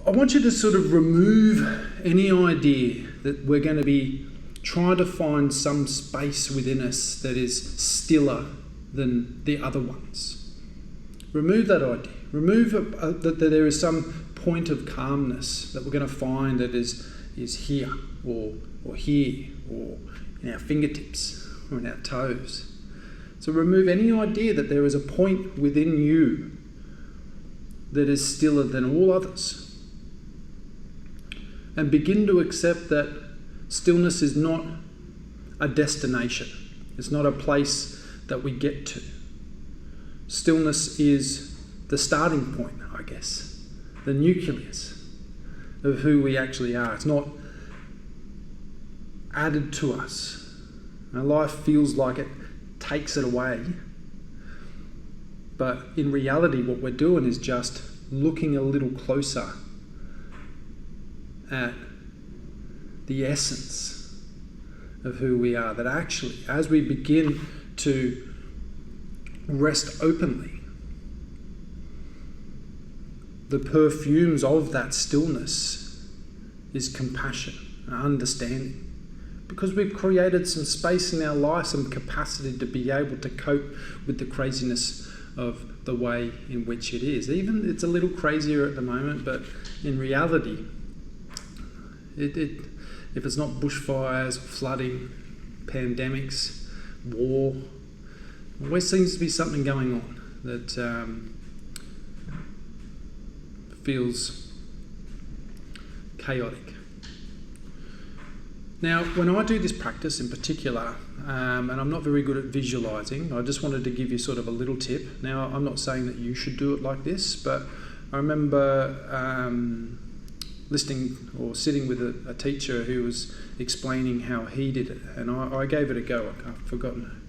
I want you to sort of remove any idea that we're going to be trying to find some space within us that is stiller than the other ones. Remove that idea. Remove that there is some point of calmness that we're going to find that is here or here or in our fingertips or in our toes. So remove any idea that there is a point within you that is stiller than all others. And begin to accept that stillness is not a destination. It's not a place that we get to. Stillness is the starting point, I guess, the nucleus of who we actually are. It's not added to us. Our life feels like it takes it away. But in reality, what we're doing is just looking a little closer at the essence of who we are. That actually, as we begin to rest openly, the perfumes of that stillness is compassion and understanding. Because we've created some space in our life, some capacity to be able to cope with the craziness of the way in which it is. Even it's a little crazier at the moment, but in reality, if it's not bushfires, flooding, pandemics, war, always seems to be something going on that feels chaotic. Now, when I do this practice in particular, and I'm not very good at visualising, I just wanted to give you sort of a little tip. Now, I'm not saying that you should do it like this, but I remember listening or sitting with a teacher who was explaining how he did it, and I gave it a go. I've forgotten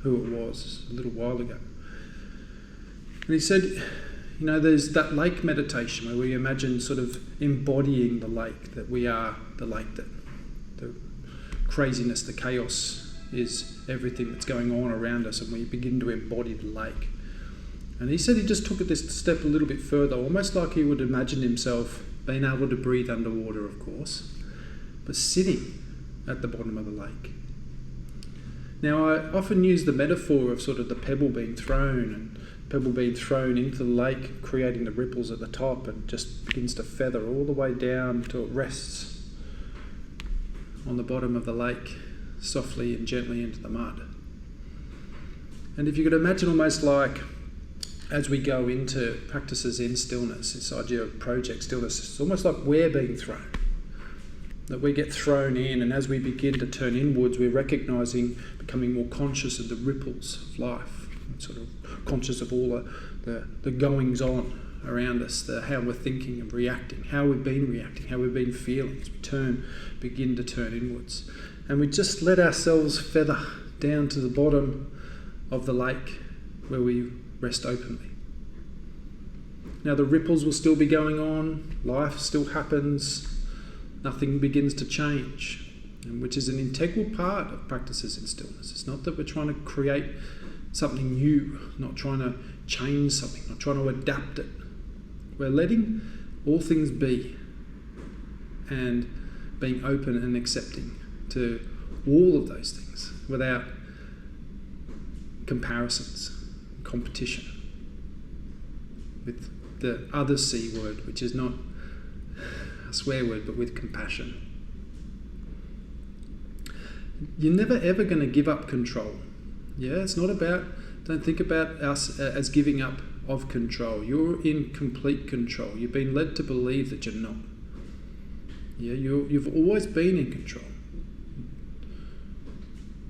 who it was a little while ago. And he said, you know, there's that lake meditation where we imagine sort of embodying the lake, that we are the lake, that the craziness, the chaos is everything that's going on around us, and we begin to embody the lake. And he said he just took it this step a little bit further, almost like he would imagine himself being able to breathe underwater, of course, but sitting at the bottom of the lake. Now, I often use the metaphor of sort of the pebble being thrown into the lake, creating the ripples at the top, and just begins to feather all the way down until it rests on the bottom of the lake, softly and gently into the mud. And if you could imagine almost like, as we go into practices in stillness, this idea of project stillness, it's almost like we're being thrown. That we get thrown in, and as we begin to turn inwards, we're recognising, becoming more conscious of the ripples of life, sort of conscious of all the goings on around us, how we're thinking and reacting, how we've been reacting, how we've been feeling as we begin to turn inwards. And we just let ourselves feather down to the bottom of the lake where we rest openly. Now the ripples will still be going on, life still happens, nothing begins to change, which is an integral part of practices in stillness. It's not that we're trying to create something new, not trying to change something, not trying to adapt it. We're letting all things be and being open and accepting to all of those things without comparisons, competition with the other C word, which is not a swear word, but with compassion. You're never ever going to give up control. Yeah, it's not about, don't think about us as giving up of control. You're in complete control. You've been led to believe that you're not. Yeah, you've always been in control.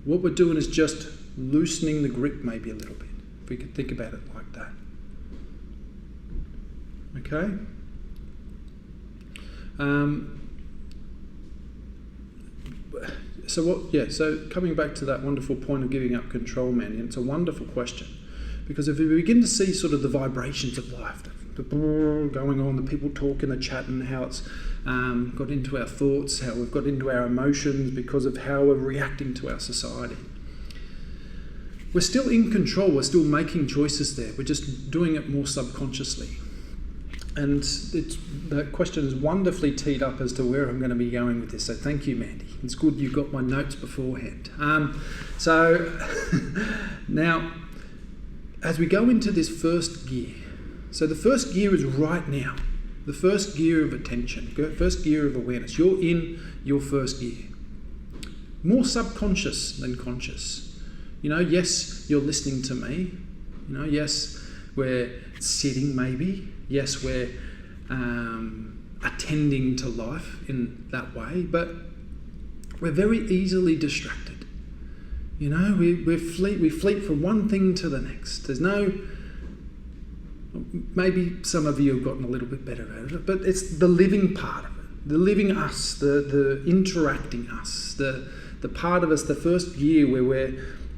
What we're doing is just loosening the grip maybe a little bit, if we could think about it like that. Okay? So coming back to that wonderful point of giving up control, Manny, it's a wonderful question. Because if we begin to see sort of the vibrations of life, the going on, the people talking, the chatting, how it's got into our thoughts, how we've got into our emotions because of how we're reacting to our society. We're still in control, we're still making choices there, we're just doing it more subconsciously. And the question is wonderfully teed up as to where I'm going to be going with this. So thank you, Mandy. It's good you got my notes beforehand. So now, as we go into this first gear, so the first gear is right now. The first gear of attention, first gear of awareness. You're in your first gear. More subconscious than conscious. Yes, you're listening to me. Yes, we're sitting maybe. Yes, we're attending to life in that way, but we're very easily distracted. We fleet from one thing to the next. Maybe some of you have gotten a little bit better at it, but it's the living part of it, the living us, the interacting us, the part of us, the first gear where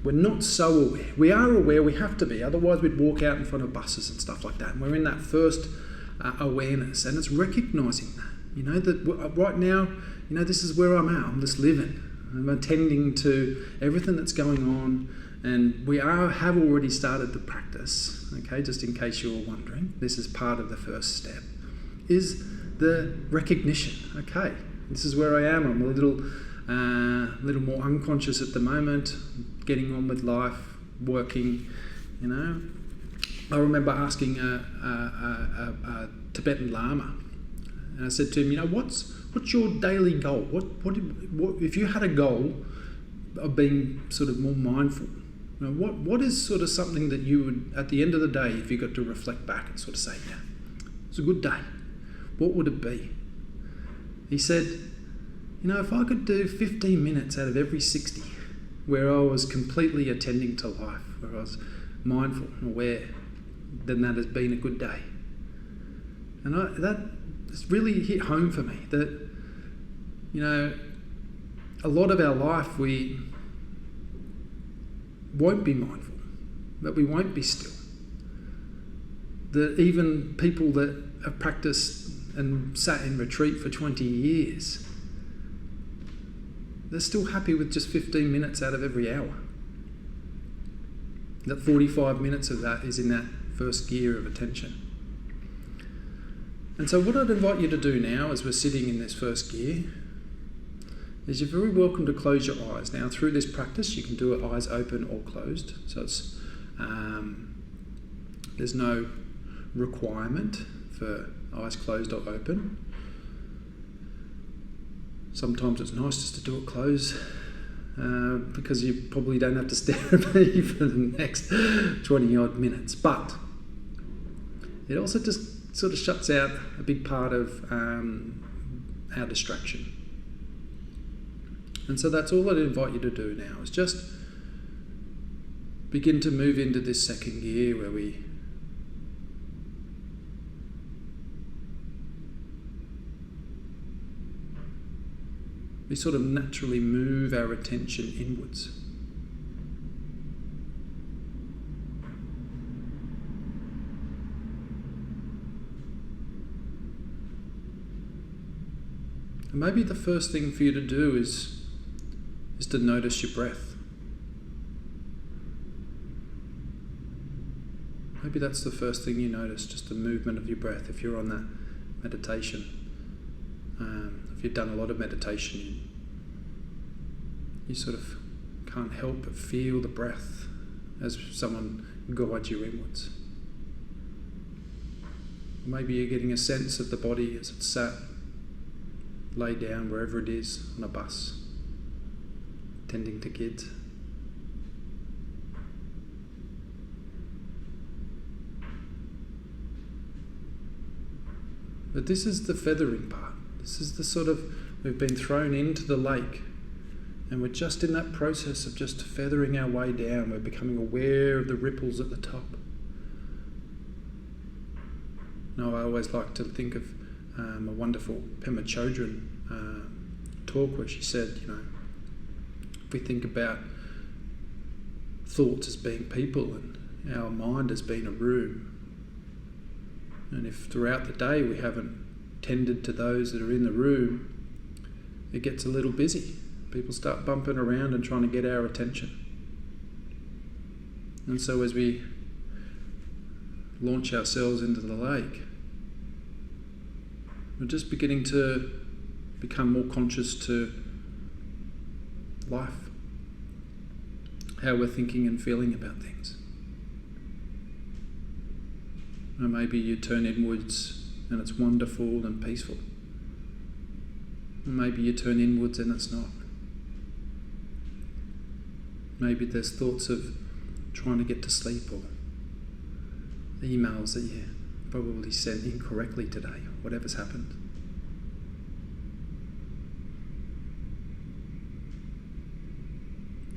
we're not so aware. We are aware, we have to be, otherwise we'd walk out in front of buses and stuff like that. And we're in that first awareness, and it's recognising that, that right now, this is where I'm at, I'm just living. I'm attending to everything that's going on, and we have already started the practice, okay, just in case you were wondering. This is part of the first step, is the recognition. Okay, this is where I am. I'm a little more unconscious at the moment, getting on with life, working, I remember asking a Tibetan Lama, and I said to him, what's your daily goal? What if you had a goal of being sort of more mindful? What is sort of something that you would, at the end of the day, if you got to reflect back and sort of say, yeah, it's a good day, what would it be? He said, if I could do 15 minutes out of every 60 where I was completely attending to life, where I was mindful and aware, then that has been a good day. And that has really hit home for me, that, a lot of our life we won't be mindful, that we won't be still. That even people that have practiced and sat in retreat for 20 years, they're still happy with just 15 minutes out of every hour. That 45 minutes of that is in that first gear of attention. And so what I'd invite you to do now, as we're sitting in this first gear, is you're very welcome to close your eyes. Now, through this practice, you can do it eyes open or closed. So it's there's no requirement for eyes closed or open. Sometimes it's nice just to do it closed because you probably don't have to stare at me for the next 20 odd minutes. But it also just sort of shuts out a big part of our distraction. And so that's all I'd invite you to do now, is just begin to move into this second gear where we sort of naturally move our attention inwards. And maybe the first thing for you to do is to notice your breath. Maybe that's the first thing you notice, just the movement of your breath. If you're on that meditation, if you've done a lot of meditation, you sort of can't help but feel the breath as someone guides you inwards. Maybe you're getting a sense of the body as it's sat, laid down wherever it is, on a bus, tending to kids. But this is the feathering part. This is the sort of, we've been thrown into the lake and we're just in that process of just feathering our way down. We're becoming aware of the ripples at the top. Now, I always like to think of a wonderful Pema Chodron talk where she said, if we think about thoughts as being people and our mind as being a room, and if throughout the day we haven't tended to those that are in the room, it gets a little busy. People start bumping around and trying to get our attention. And so as we launch ourselves into the lake, We're just beginning to become more conscious to life, how we're thinking and feeling about things. Or maybe you turn inwards and it's wonderful and peaceful. Or maybe you turn inwards and it's not. Maybe there's thoughts of trying to get to sleep, or emails that you probably sent incorrectly today, whatever's happened.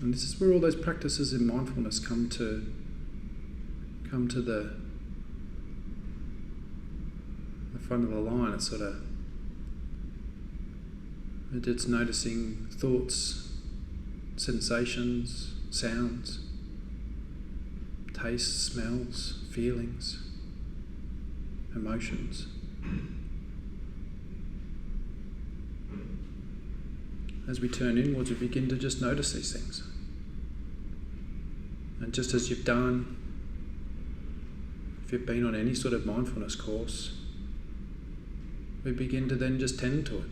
And this is where all those practices in mindfulness come to the front of the line. It's sort of, it's noticing thoughts, sensations, sounds, tastes, smells, feelings, emotions. As we turn inwards, we begin to just notice these things. And just as you've done, if you've been on any sort of mindfulness course, we begin to then just tend to it,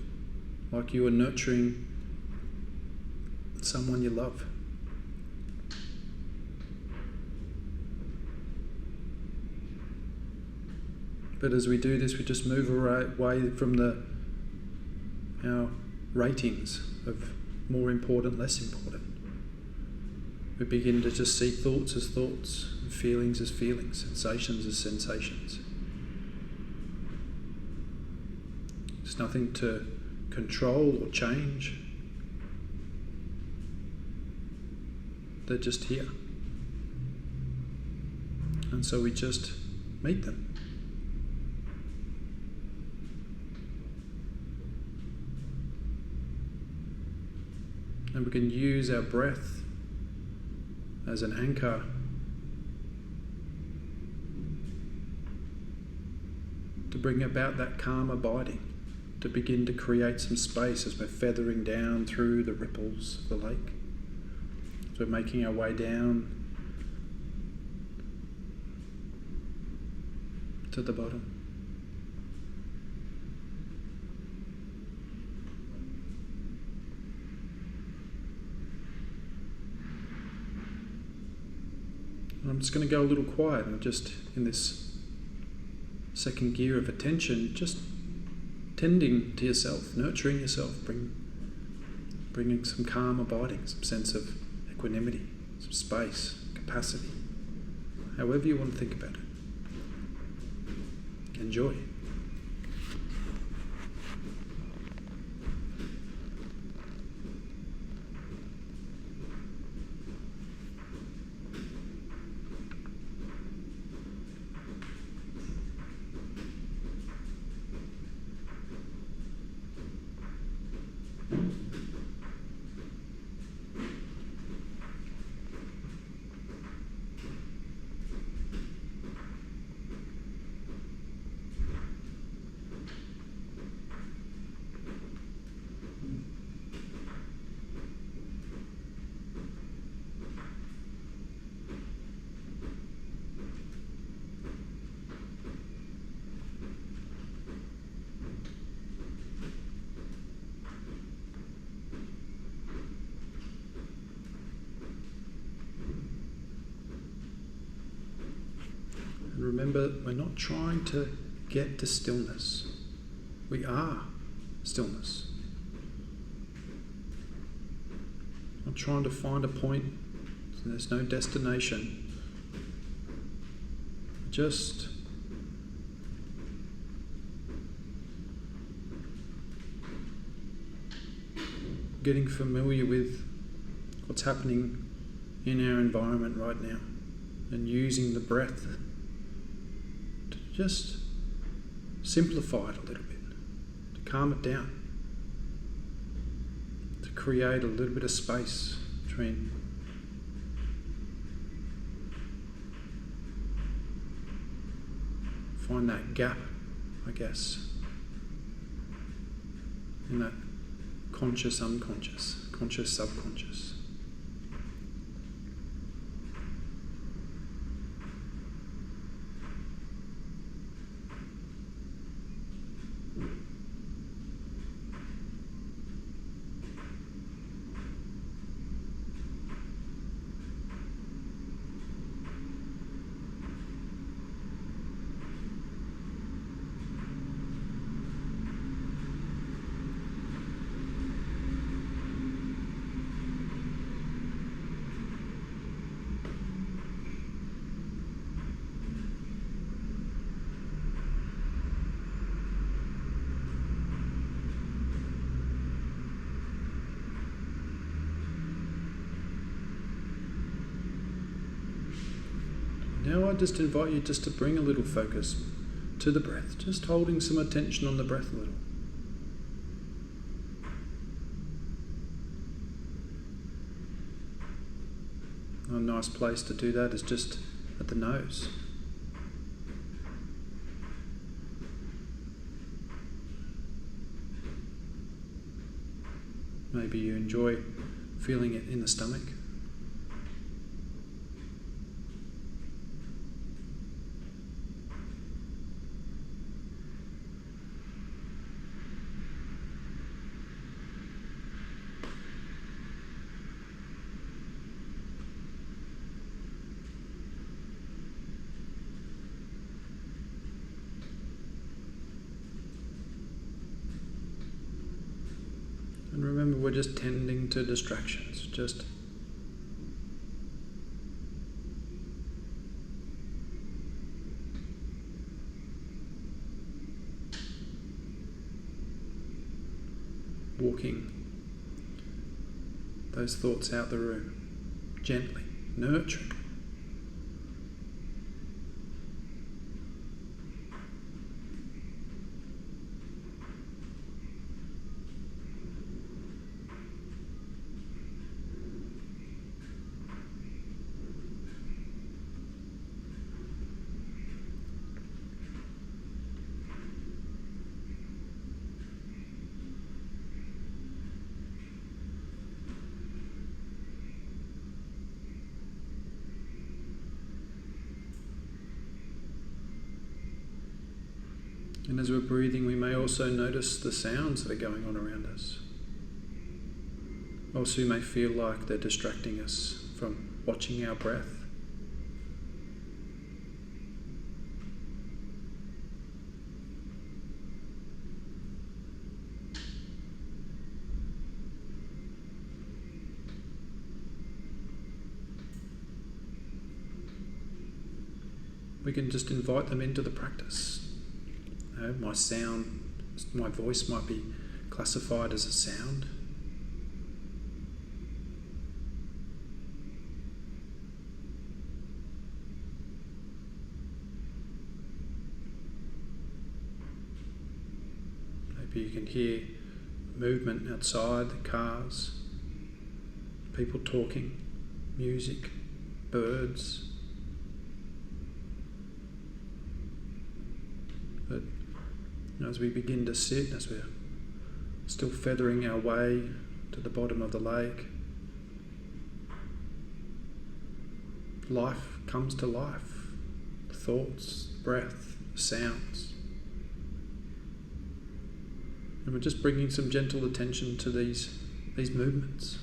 like you are nurturing someone you love. But as we do this, we just move away from our ratings of more important, less important. We begin to just see thoughts as thoughts, and feelings as feelings, sensations as sensations. There's nothing to control or change. They're just here. And so we just meet them. And we can use our breath as an anchor to bring about that calm abiding, to begin to create some space as we're feathering down through the ripples of the lake. As we're making our way down to the bottom. I'm just going to go a little quiet and just in this second gear of attention, just tending to yourself, nurturing yourself, bringing some calm abiding, some sense of equanimity, some space, capacity, however you want to think about it. Enjoy. And remember, we're not trying to get to stillness. We are stillness. Not trying to find a point, so there's no destination. Just getting familiar with what's happening in our environment right now and using the breath to just simplify it a little bit, to calm it down, to create a little bit of space between find that gap, I guess, in that conscious, unconscious, conscious, subconscious. now I just invite you just to bring a little focus to the breath, just holding some attention on the breath a little. A nice place to do that is just at the nose. Maybe you enjoy feeling it in the stomach. And remember, we're just tending to distractions, just walking those thoughts out the room, gently, nurturing. And as we're breathing, we may also notice the sounds that are going on around us. Also, you may feel like they're distracting us from watching our breath. We can just invite them into the practice. My voice might be classified as a sound. Maybe you can hear movement outside, the cars, people talking, music, birds. But as we begin to sit, as we're still feathering our way to the bottom of the lake, life comes to life. Thoughts, breath, sounds. And we're just bringing some gentle attention to these movements.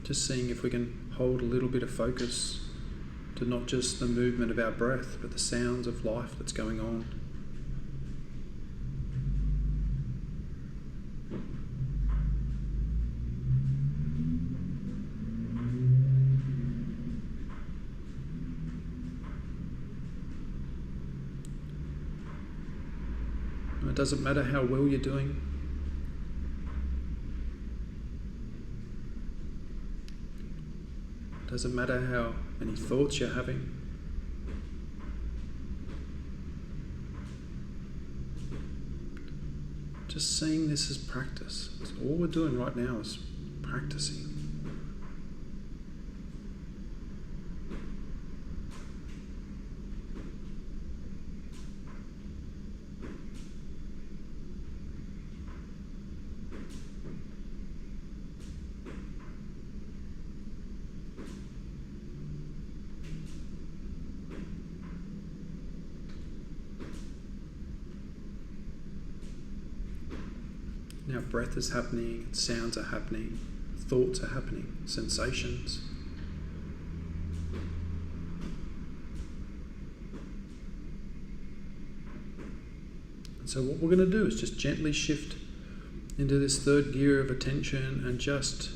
Just seeing if we can hold a little bit of focus to not just the movement of our breath, but the sounds of life that's going on. And it doesn't matter how well you're doing. It doesn't matter how many thoughts you're having. Just seeing this as practice. That's all we're doing right now is practicing. Now breath is happening, sounds are happening, thoughts are happening, sensations. And so what we're going to do is just gently shift into this third gear of attention and just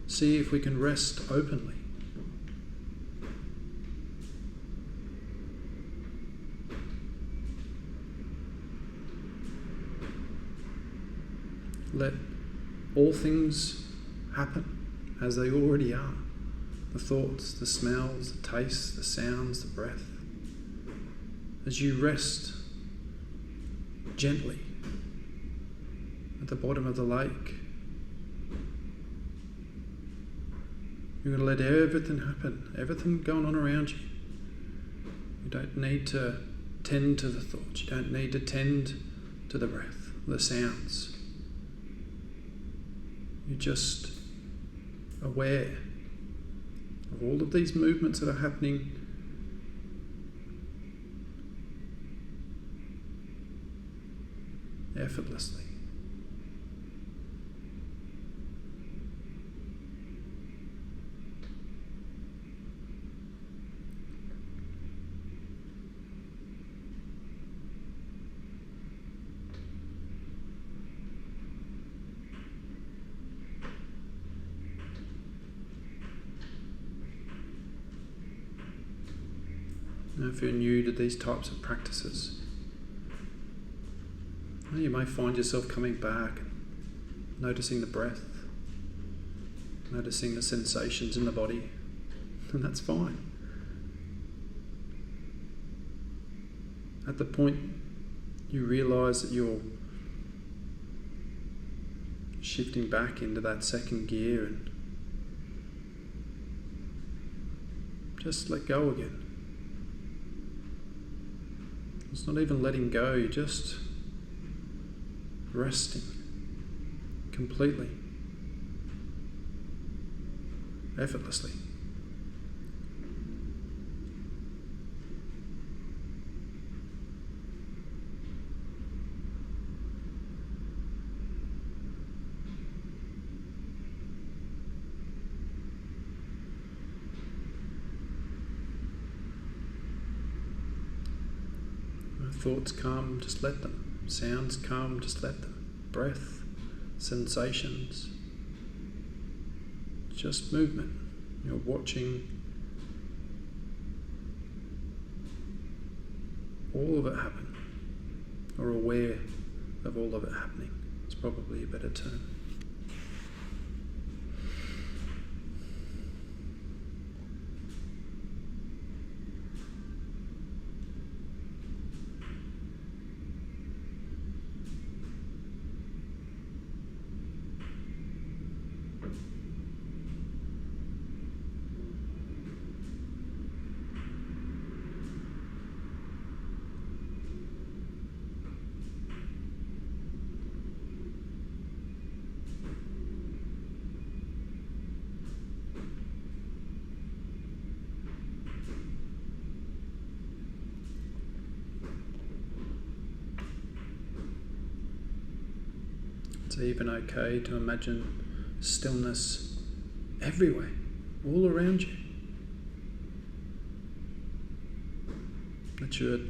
see if we can rest openly. Let all things happen as they already are. the thoughts, the smells, the tastes, the sounds, the breath. As you rest gently at the bottom of the lake, you're going to let everything happen, everything going on around you. You don't need to tend to the thoughts. You don't need to tend to the breath, the sounds. You're just aware of all of these movements that are happening effortlessly. Now, if you're new to these types of practices, you may find yourself coming back, noticing the breath, noticing the sensations in the body, and that's fine. At the point you realise that you're shifting back into that second gear, and just let go again. It's not even letting go, you're just resting completely, effortlessly. Thoughts come, just let them. Sounds come, just let them. Breath, sensations, just movement. You're watching all of it happen, or aware of all of it happening. It's probably a better term. It's even okay to imagine stillness everywhere, all around you. That you're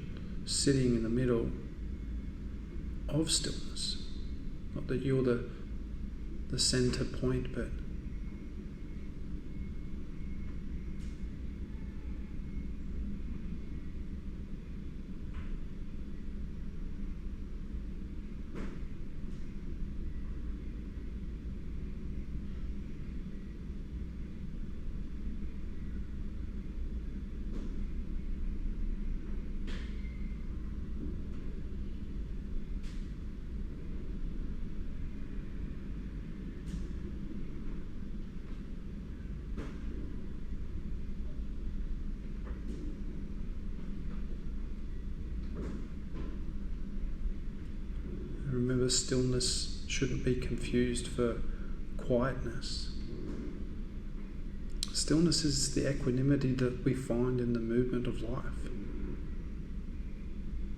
sitting in the middle of stillness. Not that you're the center point, but remember, stillness shouldn't be confused for quietness. Stillness is the equanimity that we find in the movement of life.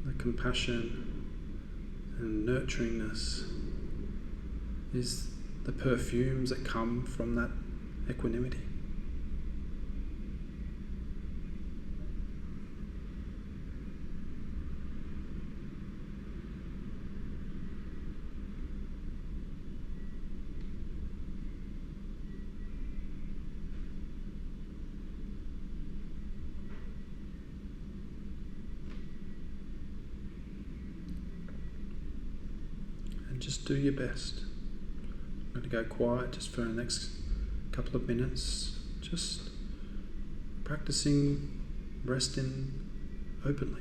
The compassion and nurturingness is the perfumes that come from that equanimity. Just do your best. I'm going to go quiet just for the next couple of minutes. Just practicing resting openly.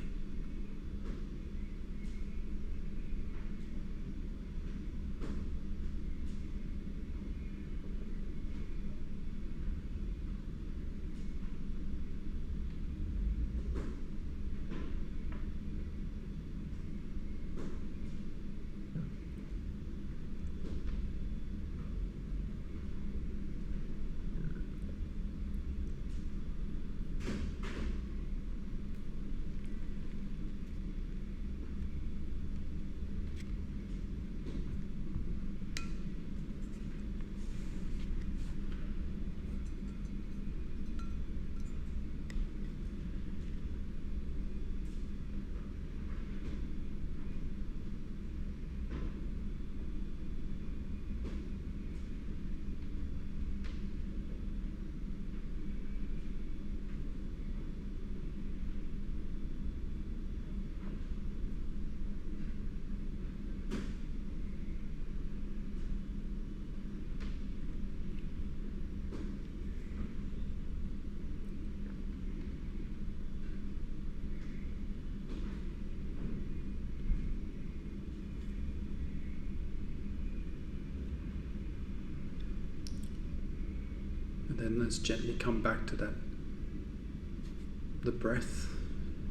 Then let's gently come back to the breath.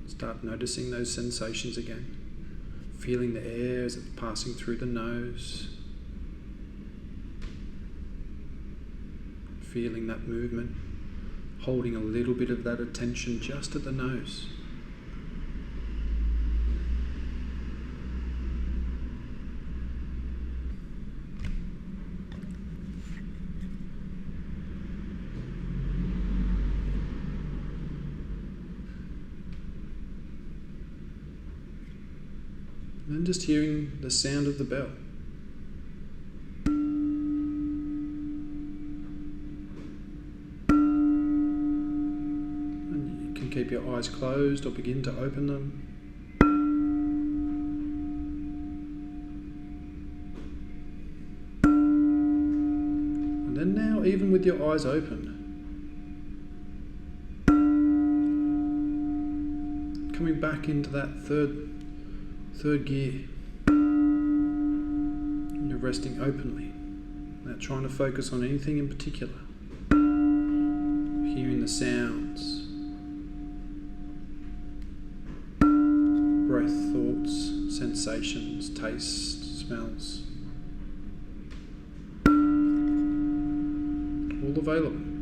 Start noticing those sensations again. Feeling the air as it's passing through the nose. Feeling that movement. Holding a little bit of that attention just at the nose. And just hearing the sound of the bell. And you can keep your eyes closed or begin to open them. And then now, even with your eyes open, coming back into that third gear. You're resting openly, not trying to focus on anything in particular. Hearing the sounds, breath, thoughts, sensations, tastes, smells. All available.